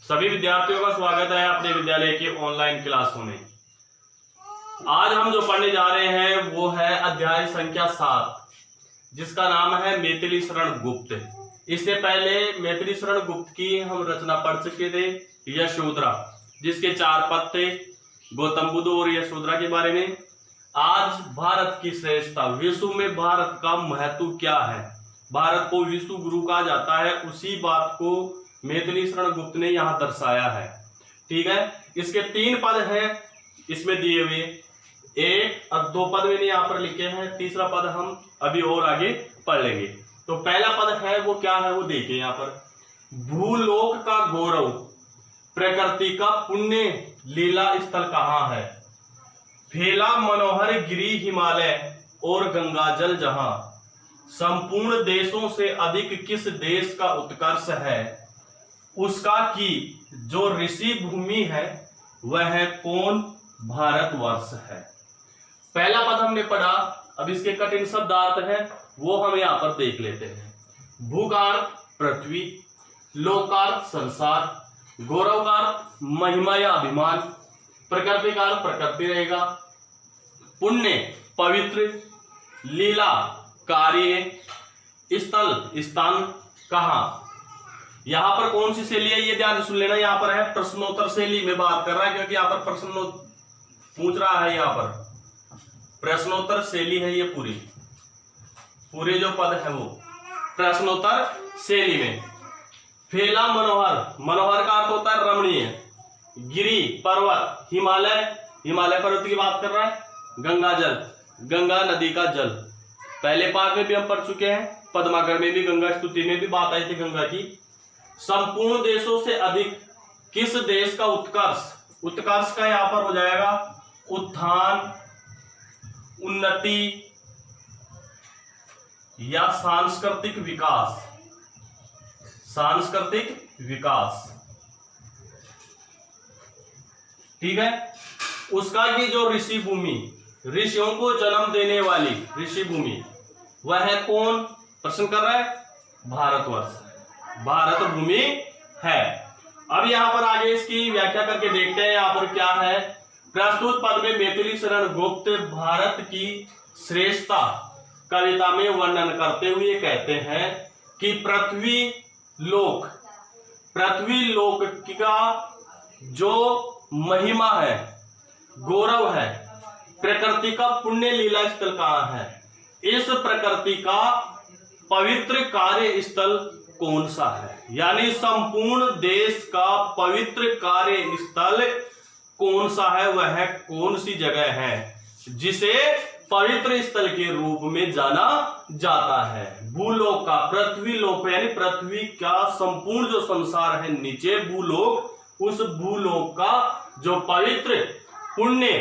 सभी विद्यार्थियों का स्वागत है अपने विद्यालय के ऑनलाइन क्लासों में। आज हम जो पढ़ने जा रहे हैं वो है अध्याय संख्या 7, जिसका नाम है मैथिली शरण गुप्त। इससे पहले मैथिली शरण गुप्त की हम रचना पढ़ चुके थे, यशोधरा, जिसके 4 पद थे, गौतम बुद्ध और यशोधरा के बारे में। आज भारत की श्रेष्ठता, विश्व में भारत का महत्व क्या है, भारत को विश्व गुरु कहा जाता है, उसी बात को मैथिली शरण गुप्त ने यहाँ दर्शाया है। ठीक है, इसके 3 पद हैं इसमें दिए हुए, 1 और 2 पद मैंने यहाँ पर लिखे हैं, तीसरा पद हम अभी और आगे पढ़ लेंगे। तो पहला पद है वो क्या है वो देखिए यहाँ पर, भूलोक का गौरव, प्रकृति का पुण्य लीला स्थल कहाँ है, फैला मनोहर गिरी हिमालय और गंगा जल जहां, संपूर्ण देशों से अधिक किस देश का उत्कर्ष है, उसका की जो ऋषि भूमि है वह कौन भारतवर्ष है। पहला पद हमने पढ़ा, अब इसके कठिन शब्दार्थ है वो हम यहाँ पर देख लेते हैं। भूकार्थ पृथ्वी, लोकार्थ संसार, गौरवकार्थ महिमा या अभिमान, प्रकृतिकार्थ प्रकृति रहेगा, पुण्य पवित्र, लीला कार्य, स्थल स्थान कहाँ। यहां पर कौन सी शैली है ये ध्यान से सुन लेना, यहाँ पर है प्रश्नोत्तर शैली में बात कर रहा है, क्योंकि यहाँ पर प्रश्न पूछ रहा है, यहाँ पर प्रश्नोत्तर शैली है, ये पूरे जो पद है वो प्रश्नोत्तर शैली में। फैला मनोहर, मनोहर का अर्थ होता है रमणीय, गिरी पर्वत, हिमालय, हिमालय पर्वत की बात कर रहा है, गंगा जल, गंगा नदी का जल, पहले पाठ में भी हम पढ़ चुके हैं, पद्माकर में भी गंगा स्तुति में भी बात आई थी गंगा की। संपूर्ण देशों से अधिक किस देश का उत्कर्ष, उत्कर्ष का यहां पर हो जाएगा उत्थान, उन्नति या सांस्कृतिक विकास, सांस्कृतिक विकास। ठीक है, उसका की जो ऋषि भूमि, ऋषियों को जन्म देने वाली ऋषि भूमि, वह है कौन, प्रश्न कर रहा है, भारतवर्ष, भारत भूमि है। अब यहां पर आगे इसकी व्याख्या करके देखते हैं, यहां पर क्या है। प्रस्तुत पद में मैथिली शरण गुप्त भारत की श्रेष्ठता कविता में वर्णन करते हुए कहते हैं कि पृथ्वी लोक का जो महिमा है, गौरव है, प्रकृति का पुण्य लीला स्थल कहाँ है, इस प्रकृति का पवित्र कार्य स्थल कौन सा है, यानी संपूर्ण देश का पवित्र कार्य स्थल कौन सा है, वह कौन सी जगह है जिसे पवित्र स्थल के रूप में जाना जाता है। भूलोक का, पृथ्वी लोक यानी पृथ्वी का संपूर्ण जो संसार है नीचे भूलोक, उस भूलोक का जो पवित्र पुण्य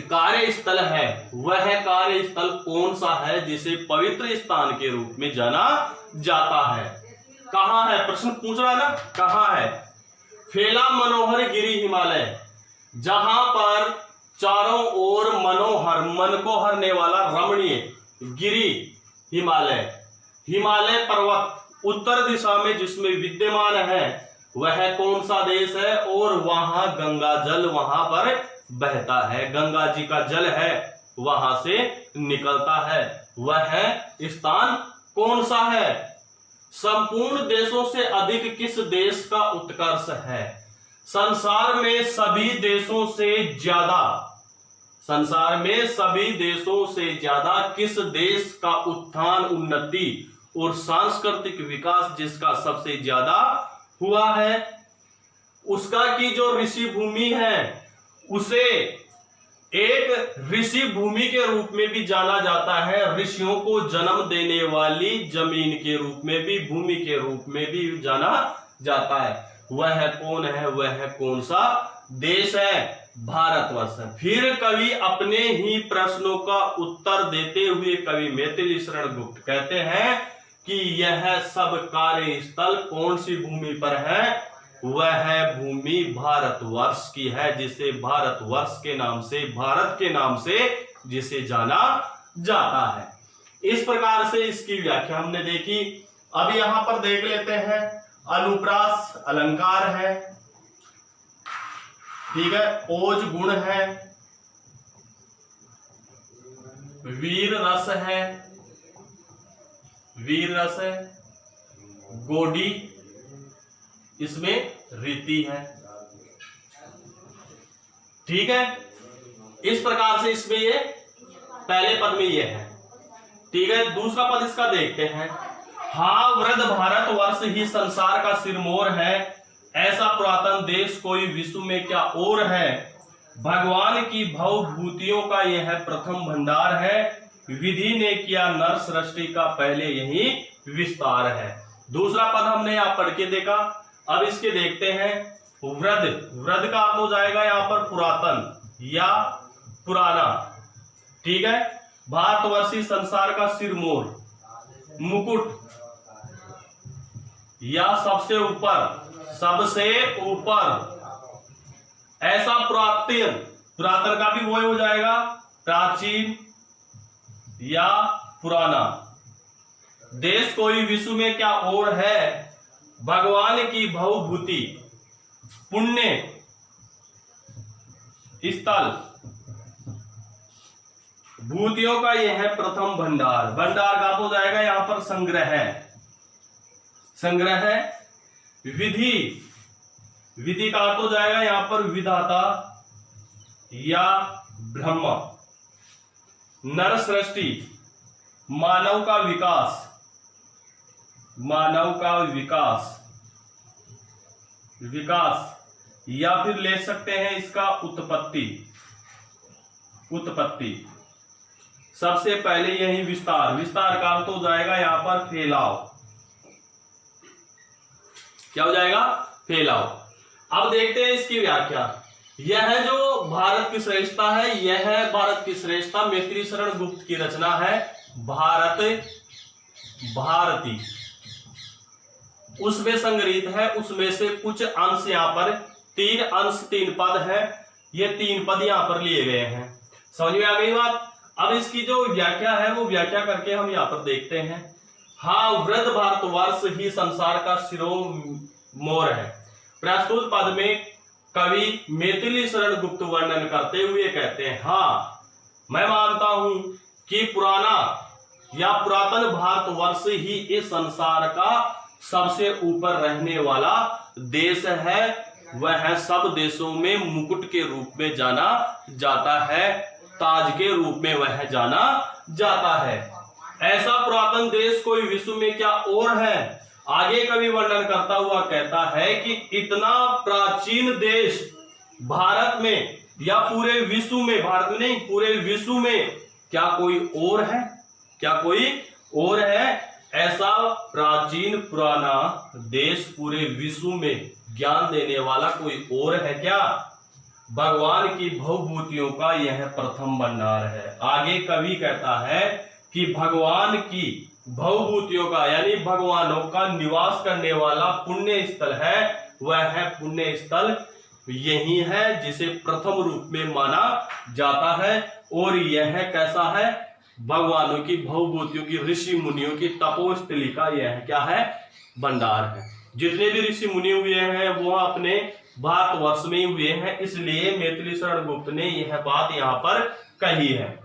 कार्य स्थल है, वह कार्य स्थल कौन सा है जिसे पवित्र स्थान के रूप में जाना जाता है। कहां है, प्रश्न पूछ रहा है ना, कहां है। फैला मनोहर गिरी हिमालय, जहां पर चारों ओर मनोहर, मन को हरने वाला रमणीय गिरी हिमालय, हिमालय पर्वत उत्तर दिशा में जिसमें विद्यमान है, वह कौन सा देश है, और वहां गंगा जल वहां पर बहता है, गंगा जी का जल है वहां से निकलता है, वह स्थान कौन सा है। संपूर्ण देशों से अधिक किस देश का उत्कर्ष है, संसार में सभी देशों से ज्यादा, संसार में सभी देशों से ज्यादा किस देश का उत्थान, उन्नति और सांस्कृतिक विकास जिसका सबसे ज्यादा हुआ है, उसका की जो ऋषि भूमि है उसे एक ऋषि भूमि के रूप में भी जाना जाता है, ऋषियों को जन्म देने वाली जमीन के रूप में भी, भूमि के रूप में भी जाना जाता है। वह कौन है, वह कौन सा देश है, भारतवर्ष है। फिर कवि अपने ही प्रश्नों का उत्तर देते हुए कवि मैथिली शरण गुप्त कहते हैं कि यह सब कार्य स्थल कौन सी भूमि पर है, वह भूमि भारतवर्ष की है, जिसे भारतवर्ष के नाम से, भारत के नाम से जिसे जाना जाता है। इस प्रकार से इसकी व्याख्या हमने देखी। अब यहां पर देख लेते हैं अनुप्रास अलंकार है, ठीक है, ओज गुण है, वीर रस है, वीर रस है, गोडी, इसमें रीति है, ठीक है। इस प्रकार से इसमें ये पहले पद में ये है, ठीक है। दूसरा पद इसका देखते हैं। हाँ वृद्ध भारत वर्ष ही संसार का सिरमौर है, ऐसा पुरातन देश कोई विश्व में क्या और है, भगवान की भवभूतियों का यह प्रथम भंडार है, विधि ने किया नर सृष्टि का पहले यही विस्तार है। दूसरा पद हमने यहाँ पढ़ के देखा। अब इसके देखते हैं। वृद्ध, वृद्ध का अर्थ हो जाएगा यहाँ पर पुरातन या पुराना, ठीक है। भारतवर्षी संसार का सिरमौर, मुकुट या सबसे ऊपर, सबसे ऊपर, ऐसा पुरातन, पुरातन का भी वो हो जाएगा प्राचीन या पुराना, देश कोई विश्व में क्या और है, भगवान की भवभूति, पुण्य स्थल, भूतियों का यह है प्रथम भंडार। भंडार का हो जाएगा यहां पर संग्रह, संग्रह, विधि, विधि का हो जाएगा यहां पर विधाता या ब्रह्म, नर सृष्टि, मानव का विकास, मानव का विकास, विकास, या फिर ले सकते हैं इसका उत्पत्ति, उत्पत्ति, सबसे पहले यही विस्तार, विस्तार का अर्थ हो जाएगा यहां पर फैलाव, क्या हो जाएगा फैलाव। अब देखते हैं इसकी व्याख्या। यह जो भारत की श्रेष्ठता है, यह है भारत की श्रेष्ठता मैत्री शरण गुप्त की रचना है, भारत भारती, उसमें संग्रहित है, उसमें से कुछ अंश यहाँ पर, 3 अंश 3 पद है, ये 3 पद यहाँ पर लिए गए हैं। समझ में आ गई बात। अब इसकी जो व्याख्या है वो व्याख्या करके हम यहाँ पर देखते हैं। हाँ वृद्ध भारतवर्ष ही संसार का सिरोमौर है। प्रस्तुत पद में कवि मैथिली शरण गुप्त वर्णन करते हुए कहते हैं, हाँ मैं मानता हूं कि पुराना या पुरातन भारतवर्ष ही इस संसार का सबसे ऊपर रहने वाला देश है, वह सब देशों में मुकुट के रूप में जाना जाता है, ताज के रूप में वह जाना जाता है। ऐसा पुरातन देश कोई विश्व में क्या और है। आगे कवि वर्णन करता हुआ कहता है कि इतना प्राचीन देश भारत में या पूरे विश्व में, भारत में नहीं पूरे विश्व में क्या कोई और है, क्या कोई और है। ऐसा प्राचीन पुराना देश पूरे विश्व में ज्ञान देने वाला कोई और है क्या, भगवान की भवभूतियों का यह प्रथम भंडार है। आगे कवि कहता है कि भगवान की भवभूतियों का यानी भगवानों का निवास करने वाला पुण्य स्थल है, वह है पुण्य स्थल यही है जिसे प्रथम रूप में माना जाता है। और यह कैसा है, भगवानों की भवभूतियों की, ऋषि मुनियों की तपोस्थली का यह क्या है, भंडार है। जितने भी ऋषि मुनि हुए हैं वो अपने भारतवर्ष में ही हुए हैं, इसलिए मैथिली शरण गुप्त ने यह बात यहाँ पर कही है।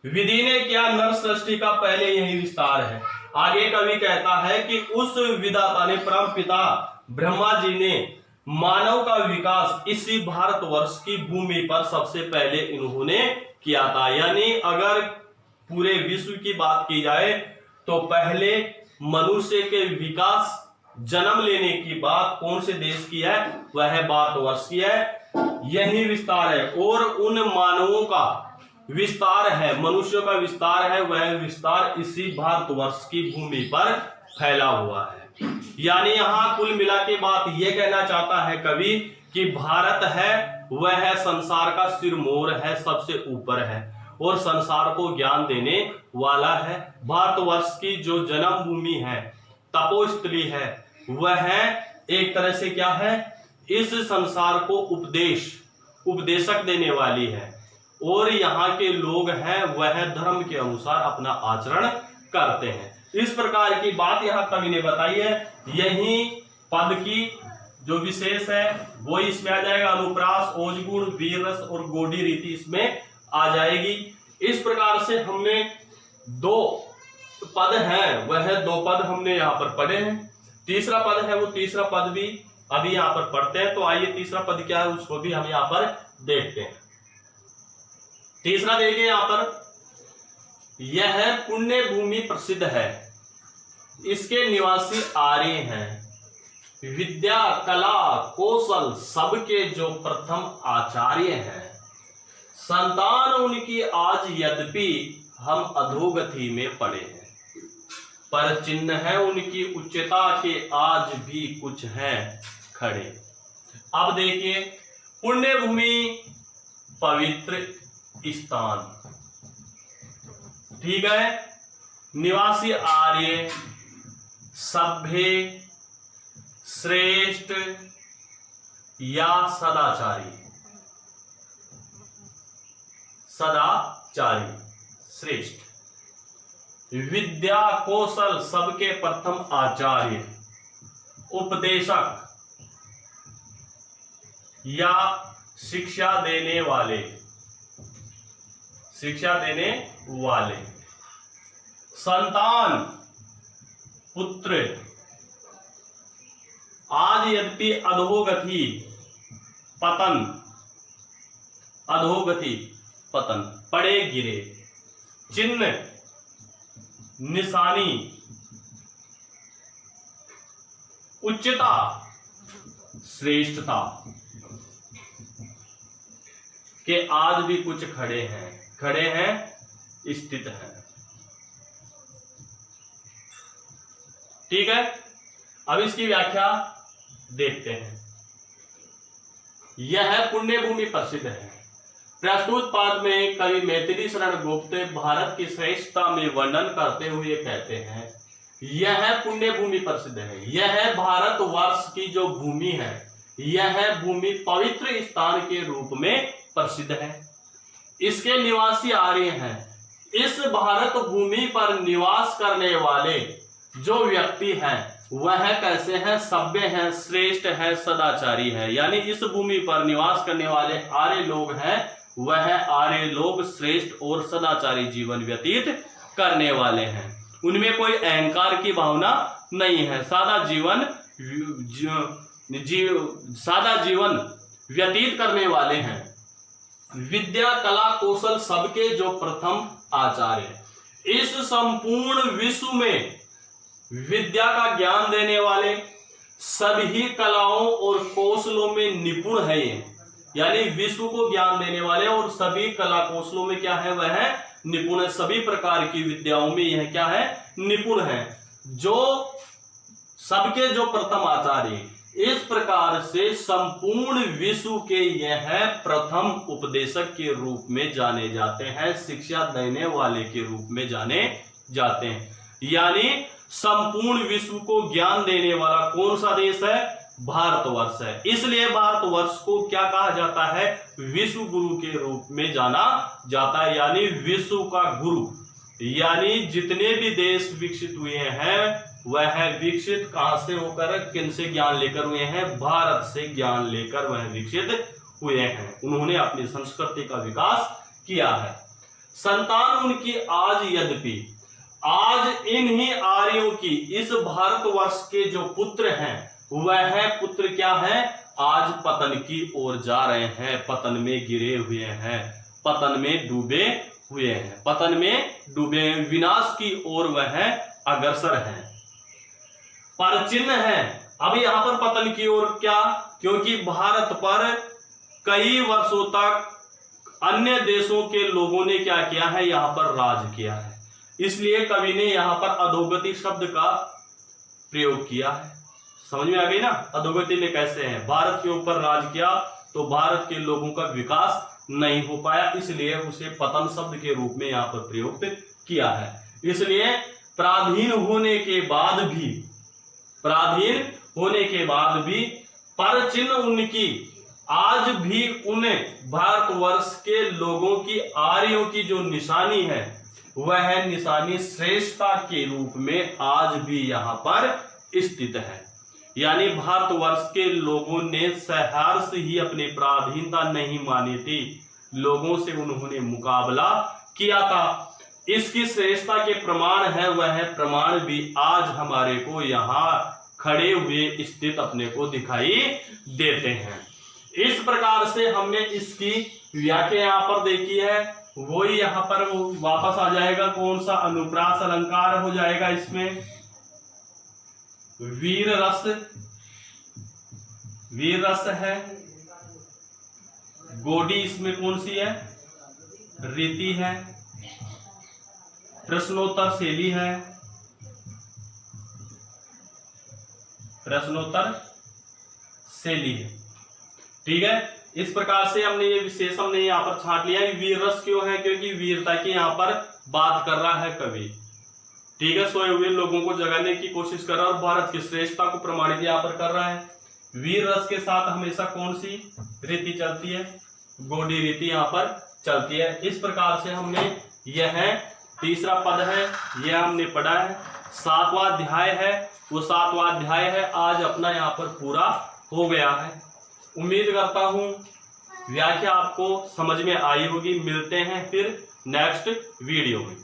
विधि ने क्या नर सृष्टि का पहले यही विस्तार है। आगे कवि कहता है कि उस विधाता ने, परम पिता ब्रह्मा जी ने मानव का विकास इसी भारतवर्ष की भूमि पर सबसे पहले इन्होंने किया था। यानी अगर पूरे विश्व की बात की जाए तो पहले मनुष्य के विकास, जन्म लेने की बात कौन से देश की है, वह है भारतवर्ष की है, यही विस्तार है। और उन मानवों का विस्तार है, मनुष्यों का विस्तार है, वह विस्तार इसी भारतवर्ष की भूमि पर फैला हुआ है। यानी यहाँ कुल मिला के बात यह कहना चाहता है कवि कि भारत है वह संसार का सिरमौर है, सबसे ऊपर है और संसार को ज्ञान देने वाला है। भारतवर्ष की जो जन्मभूमि है, तपोस्थली है, वह एक तरह से क्या है, इस संसार को उपदेशक देने वाली है। और यहाँ के लोग हैं वह धर्म के अनुसार अपना आचरण करते हैं। इस प्रकार की बात यहाँ कवि ने बताई है। यही पद की जो विशेष है वो इसमें आ जाएगा। अनुप्रास, ओजगुण, वीर रस और गोडी रीति इसमें आ जाएगी। इस प्रकार से हमने दो पद हैं, वह दो पद हमने यहाँ पर पढ़े हैं। तीसरा पद है, वो तीसरा पद भी अभी यहाँ पर पढ़ते हैं। तो आइए तीसरा पद क्या है उसको भी हम यहाँ पर देखते हैं। तीसरा देखिए यहाँ पर, यह पुण्य भूमि प्रसिद्ध है, इसके निवासी आर्य हैं, विद्या कला कौशल सबके जो प्रथम आचार्य हैं, संतान उनकी आज यद्यपि हम अधोगति में पड़े हैं, पर चिन्ह है उनकी उच्चता के आज भी कुछ हैं खड़े। अब देखिए, पुण्य भूमि पवित्र स्थान, ठीक है, निवासी आर्य, सभ्य, श्रेष्ठ या सदाचारी, सदाचारी श्रेष्ठ, विद्या कौशल सबके प्रथम आचार्य, उपदेशक या शिक्षा देने वाले, शिक्षा देने वाले, संतान पुत्र, आज यद्यपि अधोगति पतन, अधोगति पतन, पड़े गिरे, चिन्ह निशानी, उच्चता श्रेष्ठता के आज भी कुछ खड़े हैं, खड़े हैं, स्थित हैं। ठीक है, अब इसकी व्याख्या देखते हैं। यह पुण्य भूमि प्रसिद्ध है। प्रस्तुत पाठ में कवि मैथिली शरण गुप्त भारत की श्रेष्ठता में वर्णन करते हुए कहते हैं, यह पुण्य भूमि प्रसिद्ध है। यह भारत वर्ष की जो भूमि है, यह भूमि पवित्र स्थान के रूप में प्रसिद्ध है। इसके निवासी आर्य हैं। इस भारत भूमि पर निवास करने वाले जो व्यक्ति हैं वह कैसे हैं? सभ्य हैं, श्रेष्ठ हैं, सदाचारी हैं। यानी इस भूमि पर निवास करने वाले आर्य लोग हैं, वह आर्य लोग श्रेष्ठ और सदाचारी जीवन व्यतीत करने वाले हैं। उनमें कोई अहंकार की भावना नहीं है, सादा जीवन व्यतीत करने वाले हैं। विद्या कला कौशल सबके जो प्रथम आचार्य, इस संपूर्ण विश्व में विद्या का ज्ञान देने वाले, सभी कलाओं और कौशलों में निपुण है ये। यानी विश्व को ज्ञान देने वाले और सभी कला कौशलों में क्या है? वह निपुण है। सभी प्रकार की विद्याओं में यह क्या है? निपुण है। जो सबके जो प्रथम आचार्य, इस प्रकार से संपूर्ण विश्व के यह प्रथम उपदेशक के रूप में जाने जाते हैं, शिक्षा देने वाले के रूप में जाने जाते हैं। यानी संपूर्ण विश्व को ज्ञान देने वाला कौन सा देश है? भारतवर्ष है। इसलिए भारतवर्ष को क्या कहा जाता है? विश्व गुरु के रूप में जाना जाता है, यानी विश्व का गुरु। यानी जितने भी देश विकसित हुए हैं वह विकसित कहां से होकर, किन से ज्ञान लेकर हुए हैं? भारत से ज्ञान लेकर वह विकसित हुए हैं। उन्होंने अपनी संस्कृति का विकास किया है। संतान उनकी आज यद्यपि, आज इन्हीं आर्यों की, इस भारतवर्ष के जो पुत्र हैं वह पुत्र क्या है? आज पतन की ओर जा रहे हैं, पतन में गिरे हुए हैं, पतन में डूबे हुए हैं, पतन में डूबे, विनाश की ओर वह अग्रसर हैं। पर चिन्ह है। अब यहां पर पतन की ओर क्या? क्योंकि भारत पर कई वर्षों तक अन्य देशों के लोगों ने क्या किया है? यहां पर राज किया है। इसलिए कवि ने यहां पर अधोगति शब्द का प्रयोग किया है। समझ में आ गई ना? अधोगति ने कैसे है? भारत के ऊपर राज किया तो भारत के लोगों का विकास नहीं हो पाया, इसलिए उसे पतन शब्द के रूप में यहां पर प्रयुक्त किया है। इसलिए पराधीन होने के बाद भी पर चिन्ह उनकी आज भी उन भारतवर्ष के लोगों की, आर्यों की जो निशानी है, वह निशानी श्रेष्ठता के रूप में आज भी यहाँ पर स्थित है। यानी भारतवर्ष के लोगों ने सहर्ष ही अपनी पराधीनता नहीं मानी थी, लोगों से उन्होंने मुकाबला किया था। इसकी श्रेष्ठता के प्रमाण है, वह प्रमाण भी आज हमारे को यहाँ खड़े हुए स्थित अपने को दिखाई देते हैं। इस प्रकार से हमने इसकी व्याख्या यहाँ पर देखी है, वही यहाँ पर वापस आ जाएगा। कौन सा अनुप्रास अलंकार हो जाएगा इसमें? वीर रस, वीर रस है। गोडी इसमें कौन सी है? रीति है। प्रश्नोत्तर शैली है, प्रश्नोत्तर शैली है। ठीक है, इस प्रकार से हमने ये विशेष हमने यहाँ पर छांट लिया। वीर रस क्यों है? क्योंकि वीरता की यहाँ पर बात कर रहा है कवि। ठीक है, सोए हुए लोगों को जगाने की कोशिश कर रहा है और भारत की श्रेष्ठता को प्रमाणित यहाँ पर कर रहा है। वीर रस के साथ हमेशा कौन सी रीति चलती है? गोडी रीति यहाँ पर चलती है। इस प्रकार से हमने यह तीसरा पद है, यह हमने पढ़ा है। 7वां अध्याय है, वो 7वां अध्याय है आज अपना यहाँ पर पूरा हो गया है। उम्मीद करता हूं व्याख्या आपको समझ में आई होगी। मिलते हैं फिर नेक्स्ट वीडियो में।